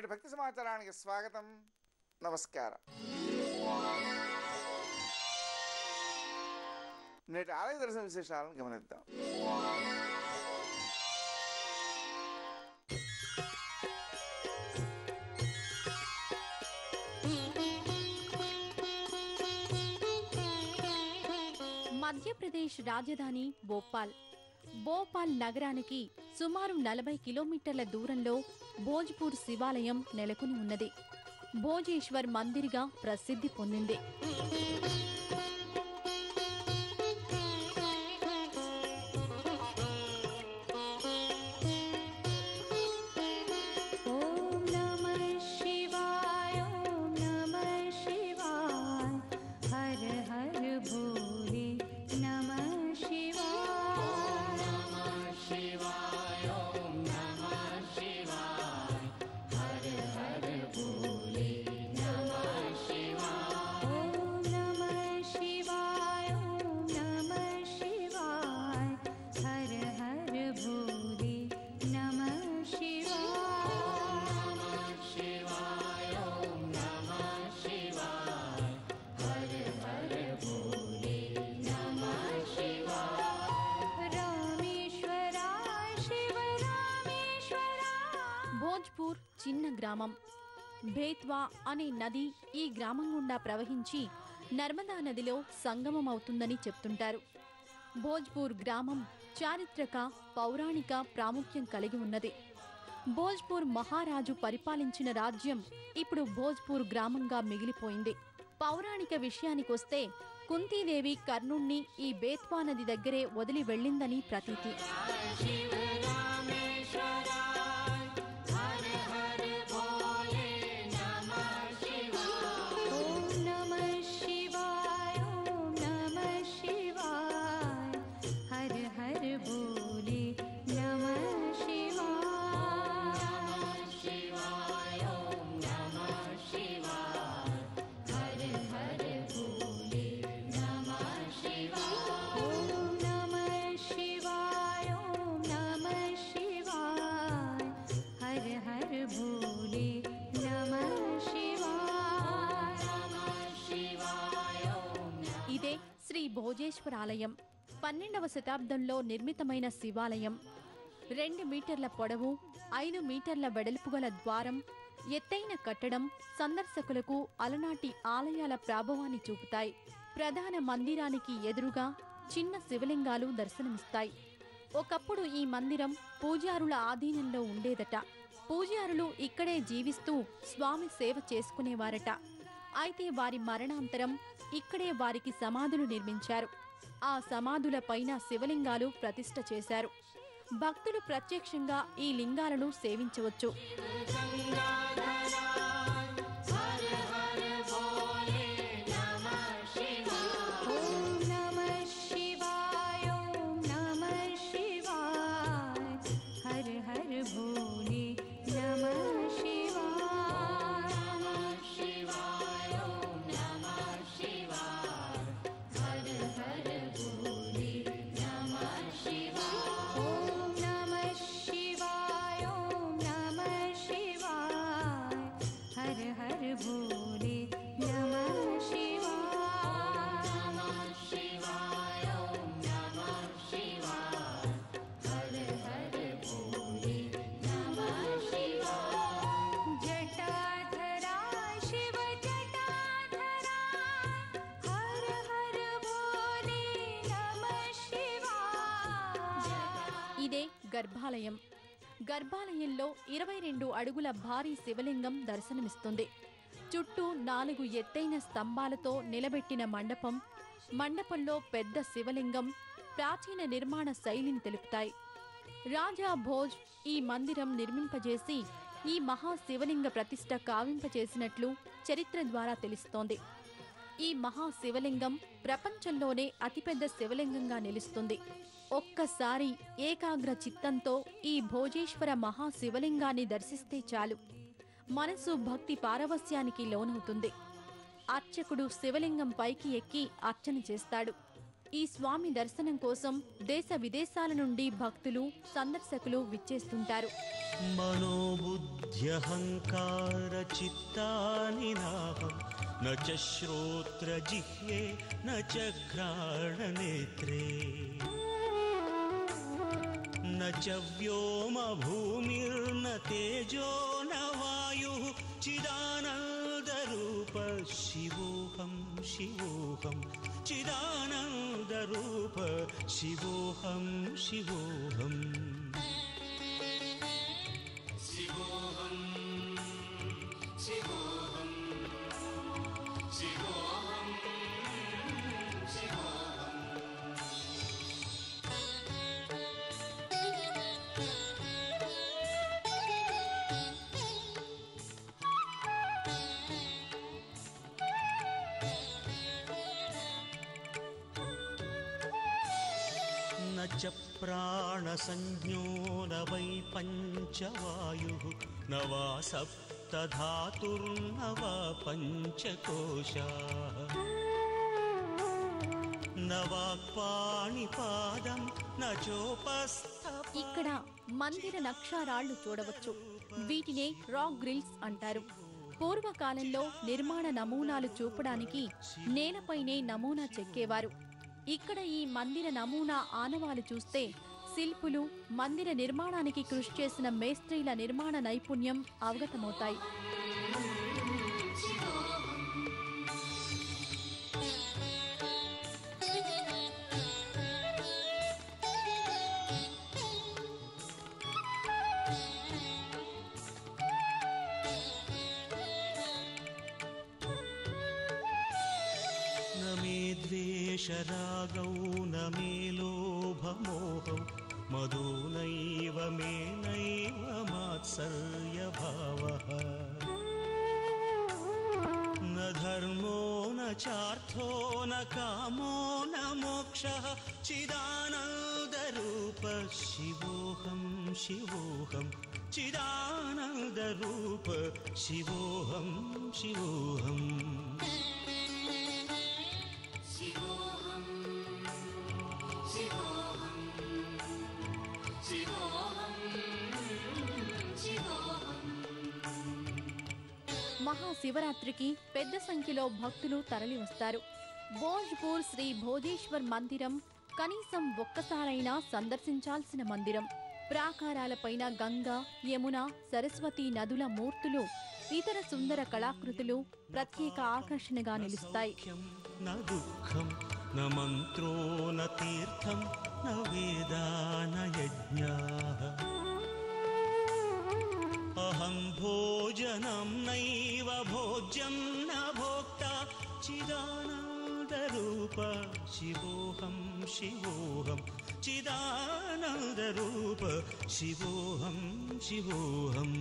నేటి భక్తి సమాచారానికి స్వాగతం. నమస్కారం. నేటి ఆలయ దర్శన విశేషాలను గమనిద్దాం. మధ్యప్రదేశ్ రాజధాని భోపాల్ నగరానికి సుమారు 40 కిలోమీటర్ల దూరంలో భోజ్పూర్ శివాలయం నెలకొని ఉన్నది. భోజేశ్వర్ మందిర్గా ప్రసిద్ధి పొందింది. భోజ్పూర్ చిన్న గ్రామం. బేత్వా అనే నది ఈ గ్రామం గుండా ప్రవహించి నర్మదా నదిలో సంగమమవుతుందని చెప్తుంటారు. భోజ్పూర్ గ్రామం చారిత్రక, పౌరాణిక ప్రాముఖ్యం కలిగి ఉన్నది. భోజ్పూర్ మహారాజు పరిపాలించిన రాజ్యం ఇప్పుడు భోజ్పూర్ గ్రామంగా మిగిలిపోయింది. పౌరాణిక విషయానికొస్తే కుంతీదేవి కర్ణుణ్ణి ఈ బేత్వా నది దగ్గరే వదిలి వెళ్ళిందని ప్రతీతి. ఇదే శ్రీ భోజేశ్వర ఆలయం. 12వ శతాబ్దంలో నిర్మితమైన శివాలయం. 2 మీటర్ల పొడవు, 5 మీటర్ల వెడల్పు గల ద్వారం, ఎత్తైన కట్టడం సందర్శకులకు అలనాటి ఆలయాల ప్రాభవాన్ని చూపుతాయి. ప్రధాన మందిరానికి ఎదురుగా చిన్న శివలింగాలు దర్శనమిస్తాయి. ఒకప్పుడు ఈ మందిరం పూజారుల ఆధీనంలో ఉండేదట. పూజారులు ఇక్కడే జీవిస్తూ స్వామి సేవ చేసుకునేవారట. అయితే వారి మరణాంతరం ఇక్కడే వారికి సమాధులు నిర్మించారు. ఆ సమాధుల పైన శివలింగాలు ప్రతిష్ఠ చేశారు. భక్తులు ప్రత్యక్షంగా ఈ లింగాలను సేవించవచ్చు. ఇదే గర్భాలయం. గర్భాలయంలో 22 అడుగుల భారీ శివలింగం దర్శనమిస్తుంది. చుట్టూ 4 ఎత్తైన స్తంభాలతో నిలబెట్టిన మండపం, మండపంలో పెద్ద శివలింగం ప్రాచీన నిర్మాణ శైలిని తెలుపుతాయి. రాజా భోజ్ ఈ మందిరం నిర్మింపజేసి ఈ మహాశివలింగ ప్రతిష్ఠ కావింపచేసినట్లు చరిత్ర ద్వారా తెలుస్తోంది. ఈ మహాశివలింగం ప్రపంచంలోనే అతిపెద్ద శివలింగంగా నిలుస్తుంది. ఒక్కసారి ఏకాగ్ర చిత్తంతో ఈ భోజేశ్వర మహాశివలింగాన్ని దర్శిస్తే చాలు, మనసు భక్తి పారవస్యానికి లోనవుతుంది. అర్చకుడు శివలింగం పైకి ఎక్కి అర్చన చేస్తాడు. ఈ స్వామి దర్శనం కోసం దేశ విదేశాల నుండి భక్తులు సందర్శకులు విచ్చేస్తుంటారు. మనోబుద్ధ్యహంకార చిత్తాని నాహం న చ శ్రోత్ర జిహ్వే న చ ఘ్రాణ నేత్రే న చ వ్యోమ భూమిర్న తేజో న వాయుః చిదానంద రూప శివోహం శివోహం చిదానంద రూప శివోహం శివోహం శివోహం శివోహం శివోహం శివోహం. न च प्राणसंज्ञो न वै पञ्चवायुः न वा सप्तधातुर्न वा पञ्चकोशाः न वाक्पाणिपादं न चोपस्थ. ఇక్కడ మందిర నక్షారాళ్లు చూడవచ్చు. వీటినే రాక్ గ్రిల్స్ అంటారు. పూర్వకాలంలో నిర్మాణ నమూనాలు చూపడానికి నేలపైనే నమూనా చెక్కేవారు. ఇక్కడ ఈ మందిర నమూనా ఆనవాలు చూస్తే శిల్పులు మందిర నిర్మాణానికి కృషి చేసిన మేస్త్రీల నిర్మాణ నైపుణ్యం అవగతమవుతాయి. द्वेषरागौ न मे लोभमोहौ मदो नैव मे नैव मात्सर्यभावः न धर्मो न चार्थो न कामो न मोक्षः चिदानन्दरूप शिवोऽहं शिवोऽहं चिदानन्दरूप शिवोऽहं शिवोऽहम् మహాశివరాత్రికి పెద్ద సంఖ్యలో భక్తులు తరలివస్తారు. భోజ్పూర్ శ్రీ భోజేశ్వర్ మందిరం కనీసం ఒక్కసారైనా సందర్శించాల్సిన మందిరం. ప్రాకారాలపైన గంగా, యమున, సరస్వతి నదుల మూర్తులు, ఇతర సుందర కళాకృతులు ప్రత్యేక ఆకర్షణగా నిలుస్తాయి. न दुःखं न मन्त्रो न तीर्थं न वेदा न यज्ञाः अहं भोजनं नैव भोज्यं न भोक्ता चिदानन्दरूप शिवोऽहं शिवोऽहं चिदानन्दरूप शिवोऽहं शिवोऽहम्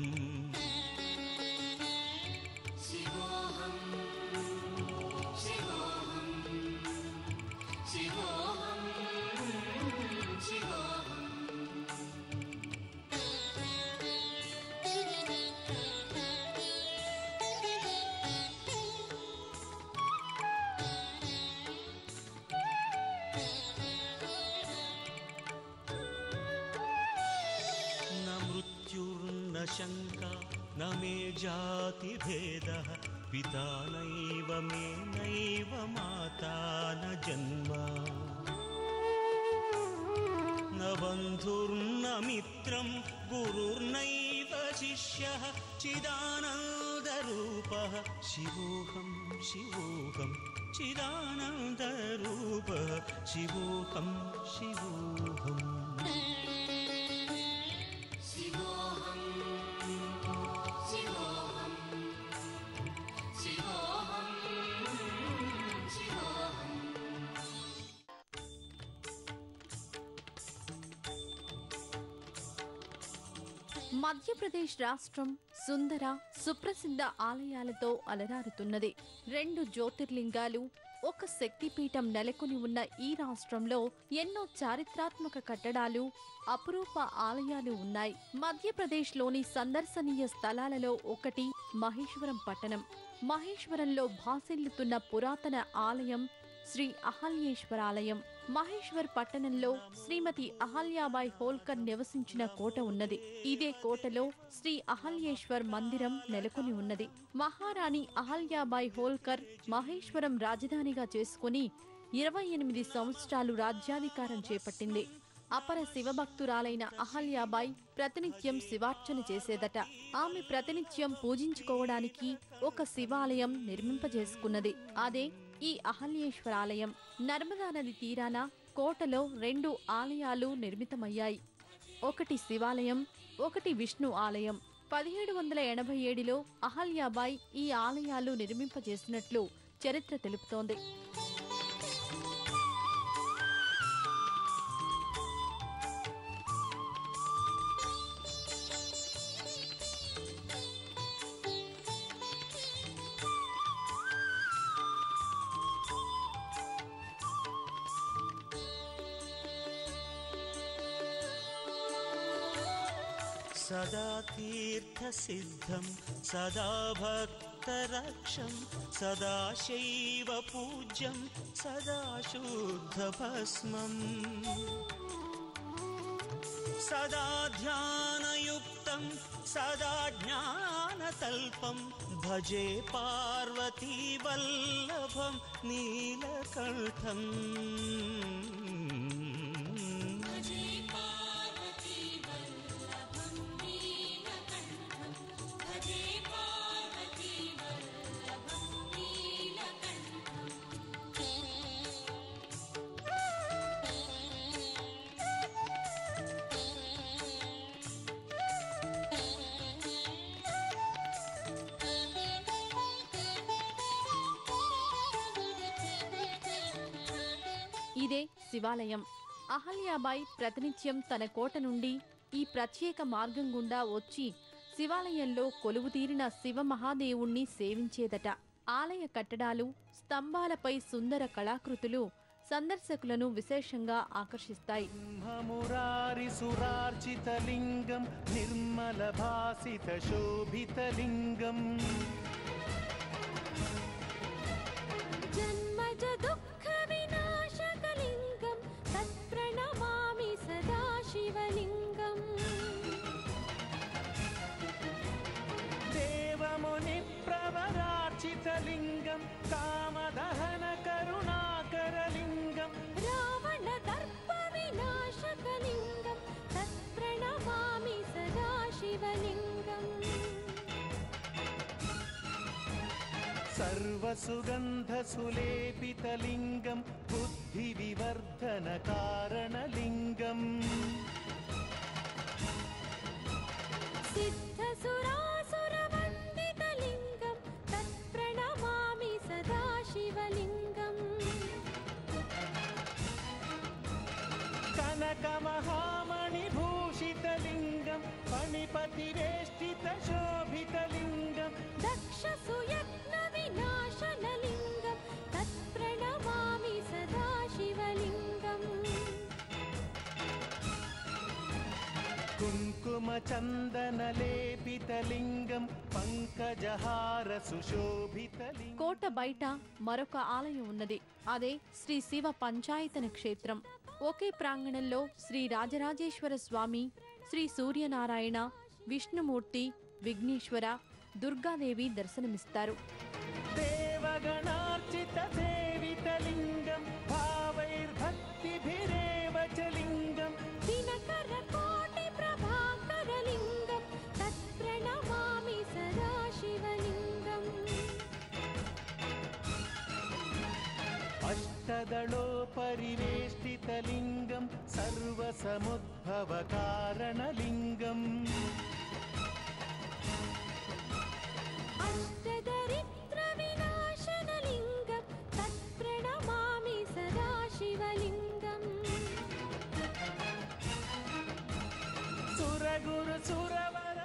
शंका न मे जाति भेदः पिता नैव मे नैव माता न जन्म न बन्धुर्न मित्रं गुरुर्नैव शिष्यः चिदानन्दरूपः शिवोऽहं शिवोऽहं चिदानन्दरूपः शिवोऽहं शिवोऽहम् మధ్యప్రదేశ్ రాష్ట్రం సుందర సుప్రసిద్ధ ఆలయాలతో అలరారుతున్నది. 2 జ్యోతిర్లింగాలు, ఒక శక్తిపీఠం నెలకొని ఉన్న ఈ రాష్ట్రంలో ఎన్నో చారిత్రాత్మక కట్టడాలు, అపురూప ఆలయాలు ఉన్నాయి. మధ్యప్రదేశ్లోని సందర్శనీయ స్థలాలలో ఒకటి మహేశ్వరం పట్టణం. మహేశ్వరంలో భాసిల్లుతున్న పురాతన ఆలయం శ్రీ అహల్యేశ్వరాలయం. మహేశ్వర్ పట్టణంలో శ్రీమతి అహల్యాబాయి హోల్కర్ నివసించిన కోట ఉన్నది. ఇదే కోటలో శ్రీ అహల్యేశ్వర్ మందిరం నెలకొని ఉన్నది. మహారాణి అహల్యాబాయి హోల్కర్ మహేశ్వరం రాజధానిగా చేసుకుని 28 సంవత్సరాలు రాజ్యాధికారం చేపట్టింది. అపర శివభక్తురాలైన అహల్యాబాయి ప్రతినిత్యం శివార్చన చేసేదట. ఆమె ప్రతినిత్యం పూజించుకోవడానికి ఒక శివాలయం నిర్మింపజేసుకున్నది. అదే ఈ అహల్యేశ్వరాలయం. నర్మదా నది తీరాన కోటలో 2 ఆలయాలు నిర్మితమయ్యాయి. ఒకటి శివాలయం, ఒకటి విష్ణు ఆలయం. 1787లో అహల్యాబాయి ఈ ఆలయాలు నిర్మింపజేసినట్లు చరిత్ర తెలుపుతోంది. सदा तीर्थसिद्धं सदा भक्तरक्षं सदा शैव पूज्यं सदा शुद्धभस्मम् सदा ध्यानयुक्तं सदा ज्ञानतल्पं भजे पार्वतीवल्लभं नीलकण्ठम् ఇదే శివాలయం. అహల్యాబాయి ప్రతినిత్యం తన కోట నుండి ఈ ప్రత్యేక మార్గం గుండా వచ్చి శివాలయంలో కొలువుతీరిన శివ మహాదేవుణ్ణి సేవించేదట. ఆలయ కట్టడాలు, స్తంభాలపై సుందర కళాకృతులు సందర్శకులను విశేషంగా ఆకర్షిస్తాయి. సురార్చితలింగం నిర్మల భాసిత శోభితలింగం జన్మజ దుఃఖ వినాశకలింగం తత్ప్రణమామి సదా శివలింగం దేవముని ప్రవరార్చితలింగం కామదహన కరుణాకరలింగం రావణ దర్ప వినాశకలింగం తత్ప్రణమామి సదా శివలింగం సర్వసుగంధసులేపితలింగం బుద్ధివివర్ధన కారణలింగం సిద్ధసురాసురవందితలింగం తత్ప్రణమామి సదా శివలింగం కనకమహామణిభూషితలింగం ఫణిపతివేష్టిత శోభితలింగం దక్షసుయత్న వినాశనలింగం తత్ప్రణమామి సదా శివలింగం కుంకుమచందనలేపితలింగం పంకజహార సుశోభితలింగం. కోట బయట మరొక ఆలయం ఉన్నది. అదే శ్రీ శివ పంచాయతన క్షేత్రం. ఒకే ప్రాంగణంలో శ్రీ రాజరాజేశ్వర స్వామి, శ్రీ సూర్యనారాయణ, విష్ణుమూర్తి, విఘ్నేశ్వర, దుర్గాదేవి దర్శనమిస్తారు. దేవగణార్చిత సేవితలింగం భావైర్భక్తిభిరేవ చ లింగం దినకర కోటి ప్రభాకరలింగం తత్ప్రణమామి సదా శివలింగం అష్టదళోపరివేష్టితలింగం సర్వసముద్భవ కారణలింగం అష్టదరిద్ర వినాశనలింగం తత్ప్రణమామి సదా శివలింగం సురగురు సురవర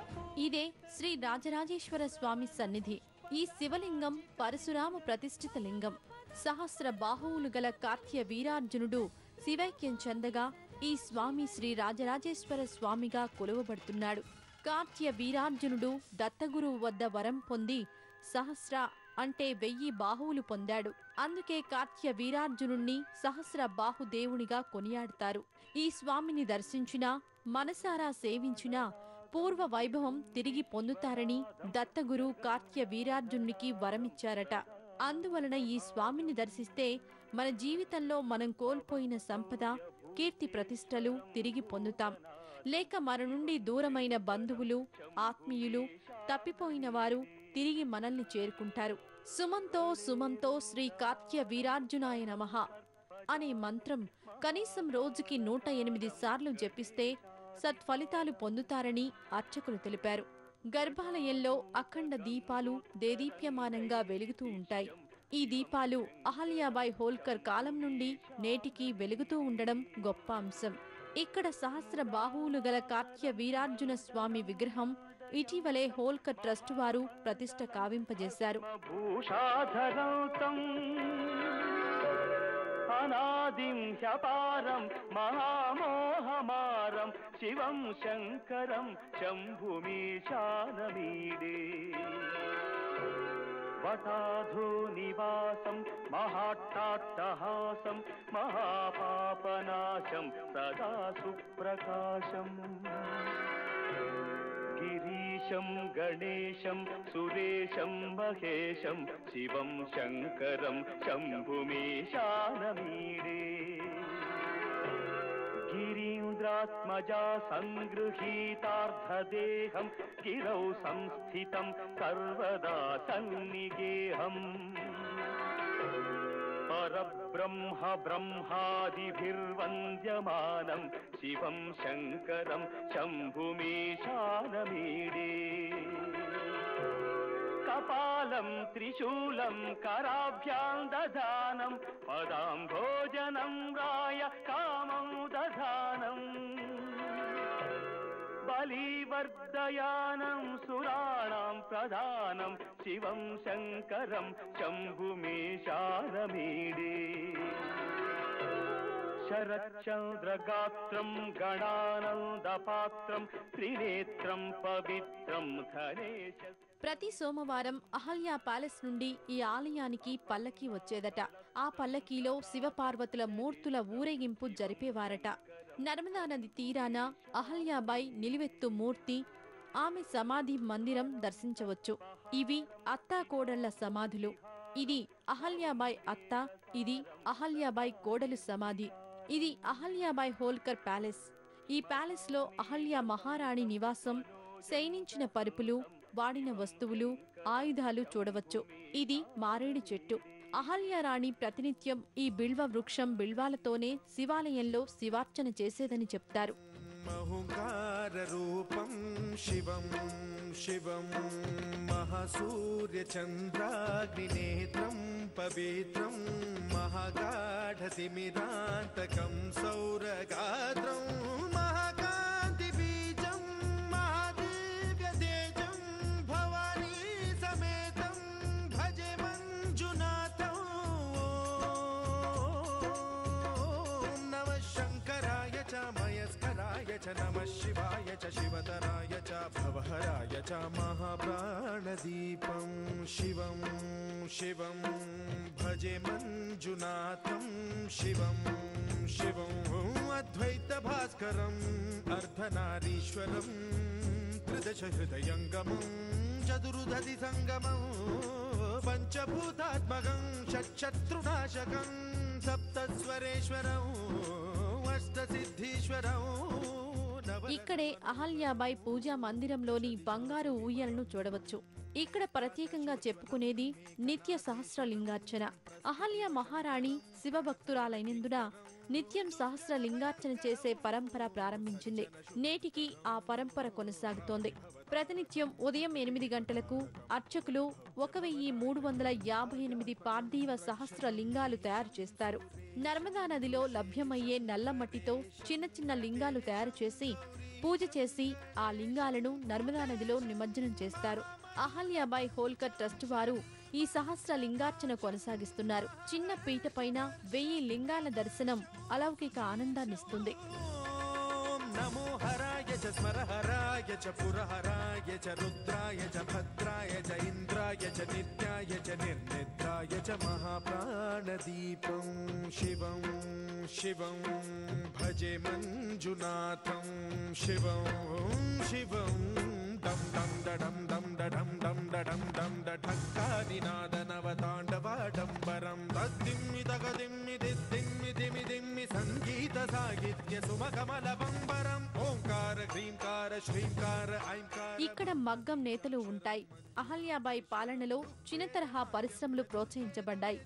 ఇదే శ్రీ రాజరాజేశ్వర స్వామి సన్నిధి. ఈ శివలింగం పరశురామ ప్రతిష్ఠిత లింగం. సహస్ర బాహువులు గల కార్త్య వీరార్జునుడు శివైక్యం చెందగా ఈ స్వామి శ్రీ రాజరాజేశ్వర స్వామిగా కొలువబడుతున్నాడు. కార్త్య వీరార్జునుడు దత్తగురువు వద్ద వరం పొంది సహస్ర అంటే 1000 బాహువులు పొందాడు. అందుకే కార్త్య వీరార్జునుణ్ణి సహస్ర బాహుదేవునిగా కొనియాడతారు. ఈ స్వామిని దర్శించినా, మనసారా సేవించినా పూర్వ వైభవం తిరిగి పొందుతారని దత్తగురు కార్త్య వీరార్జునునికి వరమిచ్చారట. అందువలన ఈ స్వామిని దర్శిస్తే మన జీవితంలో మనం కోల్పోయిన సంపద, కీర్తి ప్రతిష్టలు తిరిగి పొందుతాం. లేక మన నుండి దూరమైన బంధువులు, ఆత్మీయులు, తప్పిపోయిన వారు తిరిగి మనల్ని చేరుకుంటారు. సుమంతో సుమంతో శ్రీ కార్త్య వీరార్జునాయ నమః అనే మంత్రం కనీసం రోజుకి 108 సార్లు జపిస్తే సత్ఫలితాలు పొందుతారని అర్చకులు తెలిపారు. గర్భాలయంలో అఖండ దీపాలు దేదీప్యమానంగా వెలుగుతూ ఉంటాయి. ఈ దీపాలు అహల్యాబాయి హోల్కర్ కాలం నుండి నేటికి వెలుగుతూ ఉండడం గొప్ప అంశం. ఇక్కడ సహస్ర బాహువులు గల కార్త్య వీరార్జున స్వామి విగ్రహం ఇటీవలే హోల్కర్ ట్రస్ట్ వారు ప్రతిష్ఠ కావింపజేశారు. అనాదిం హ్యపారం మహామోహమారం శివం శంకరం శంభుమీశానమీడే వటాధో నివాసం మహాట్టాట్టహాసం మహాపాపనాశం సదా సుప్రకాశం గిరీశం గణేశం సురేశం మహేశం శివం శంకరం శంభుమీశానమీడే గిరీంద్రాత్మజా సంగృహీతార్థదేహం గిరౌ సంస్థితం సర్వదా సన్నిగేహం పరబ్రహ్మ బ్రహ్మాదిభిర్వంద్యమానం శివం శంకరం శంభుమీశానమీడే కపాలం త్రిశూలం కరాభ్యాం దధానం పదాంభోజనం రాయ కామం దధానం బలివర్ధయానం సురాణాం ప్రధానం శివం శంకరం శంభుమీశానమీడే శరచంద్రగాత్రం గణానందపాత్రం త్రినేత్రం పవిత్రం ధనేశ. ప్రతి సోమవారం అహల్యా ప్యాలెస్ నుండి ఈ ఆలయానికి పల్లకీ వచ్చేదట. ఆ పల్లకీలో శివపార్వతుల మూర్తుల ఊరేగింపు జరిపేవారట. నర్మదా నది తీరాన అహల్యాబాయి నిలువెత్తు మూర్తి, ఆమె సమాధి మందిరం దర్శించవచ్చు. ఇవి అత్తాకోడళ్ల సమాధులు. ఇది అహల్యాబాయి అత్త, ఇది అహల్యాబాయి కోడలు సమాధి. ఇది అహల్యాబాయి హోల్కర్ ప్యాలెస్. ఈ ప్యాలెస్ లో అహల్యా మహారాణి నివాసం, శయనించిన పరుపులు, వాడిన వస్తువులు, ఆయుధాలు చూడవచ్చు. ఇది మారేడు చెట్టు. అహల్యారాణి ప్రతినిత్యం ఈ బిల్వ వృక్షం బిల్వాలతోనే శివాలయంలో శివార్చన చేసేదని చెప్తారు. మహుంకార రూపం శివం శివం మహాసూర్య చంద్రాగ్నినేత్రం పవిత్రం మహాగాఢతిమిరాంతకం సౌరగాత్రం మహాకాంతి బీజం మహాదివ్య తేజం భవానీ సమేతం భజే మంజునాథం. ఓం నమః శంకరాయ చ మయస్కరాయ చ నమః శివాయ చ శివతరాయ చ భవహరాయ చ మహాప్రాణదీపం శివం శివం భజే మంజునాథం శివం శివం అద్వైత భాస్కరం అర్ధనారీశ్వరం త్రిదశ హృదయంగమం చతుర్దధి సంగమం పంచభూతాత్మకం షట్శత్రునాశకం సప్తస్వరేశ్వరం అష్టసిద్ధీశ్వరం. ఇక్కడే అహల్యాబాయి పూజా మందిరంలోని బంగారు ఊయలను చూడవచ్చు. ఇక్కడ ప్రత్యేకంగా చెప్పుకునేది నిత్య సహస్రలింగార్చన. అహల్య మహారాణి శివభక్తురాలైనందున నిత్యం సహస్రలింగార్చన చేసే పరంపర ప్రారంభించింది. నేటికి ఆ పరంపర కొనసాగుతోంది. ప్రతినిత్యం ఉదయం 8 గంటలకు అర్చకులు 1358 పార్థివ సహస్ర లింగాలు తయారు చేస్తారు. నర్మదా నదిలో లభ్యమయ్యే నల్ల మట్టితో చిన్న చిన్న లింగాలు తయారు చేసి పూజ చేసి ఆ లింగాలను నర్మదా నదిలో నిమజ్జనం చేస్తారు. అహల్యాబాయి హోల్కర్ ట్రస్ట్ వారు ఈ సహస్ర లింగార్చన కొనసాగిస్తున్నారు. చిన్న పీట పైన 1000 లింగాల దర్శనం అలౌకిక ఆనందాన్నిస్తుంది. నమో హరాయ చ స్మరహరాయ చ పురహరాయ చ రుద్రాయ చ భద్రాయ చ ఇంద్రాయ చ నిత్యాయ చ నిర్నిద్రాయ చ మహాప్రాణదీపం శివం శివం భజే మంజునాథం శివం శివం డం డం డడం డం డడం డం డడం డం ఢక్కాదినాదనవతాండవాడంబరం తద్దిమ్మి తగదిమ్మి దిద్దిమ్మి దిమి దిమ్మి సంగీత సాహిత్య సుమకమల బంబరం ఓంకార హ్రీంకార శ్రీంకార ఐంకార. ఇక్కడ మగ్గం నేతలు ఉంటాయి. అహల్యాబాయి పాలనలో చిన్న తరహా పరిశ్రమలు ప్రోత్సహించబడ్డాయి.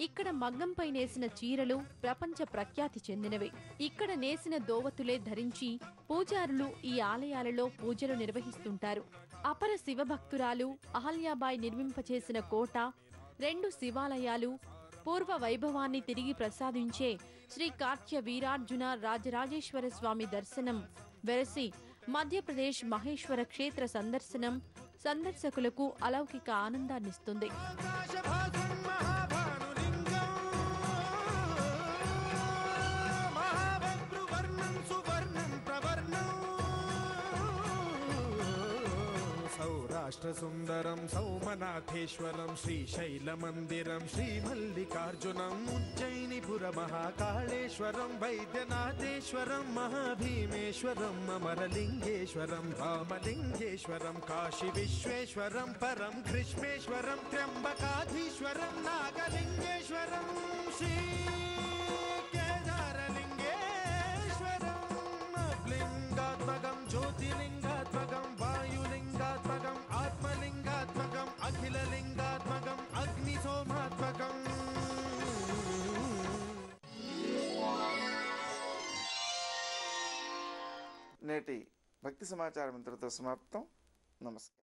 ఇక్కడ మగ్గంపై నేసిన చీరలు ప్రపంచ ప్రఖ్యాతి చెందినవి. ఇక్కడ నేసిన దోవతులే ధరించి పూజారులు ఈ ఆలయాలలో పూజలు నిర్వహిస్తుంటారు. అపర శివభక్తురాలు అహల్యాబాయి నిర్మింపచేసిన కోట, 2 శివాలయాలు, పూర్వ వైభవాన్ని తిరిగి ప్రసాదించే శ్రీ కార్త్య వీరార్జున రాజరాజేశ్వర స్వామి దర్శనం వెరసి మధ్యప్రదేశ్ మహేశ్వర క్షేత్ర సందర్శనం సందర్శకులకు అలౌకిక ఆనందాన్నిస్తుంది. ఆకాశభాగం మహాభానులింగం మహాభద్రువర్ణం సువర్ణం ప్రవర్ణం సౌరాష్ట్ర సుందరం సౌమనాథేశ్వరం శ్రీశైలమందిరం శ్రీమల్లికార్జునం ఉజ్జయినిపుర మహాకాళేశ్వరం వైద్యనాథేశ్వరం మహాభీమేశ్వరం అమరలింగేశ్వరం రామలింగేశ్వరం కాశీ విశ్వేశ్వరం పరం కృష్ణేశ్వరం త్ర్యంబకాధీశ్వరం నాగలింగేశ్వరం శ్రీ కేదారలింగేశ్వరం లింగాత్మకం జ్యోతిలింగాత్మకం వాయులింగాత్మకం ఆత్మలింగాత్మకం అఖిలలింగాత్మకం అగ్నిసోమాత్మకం. నేటి భక్తి సమాచారం ఇంతటితో సమాప్తం. నమస్కారం.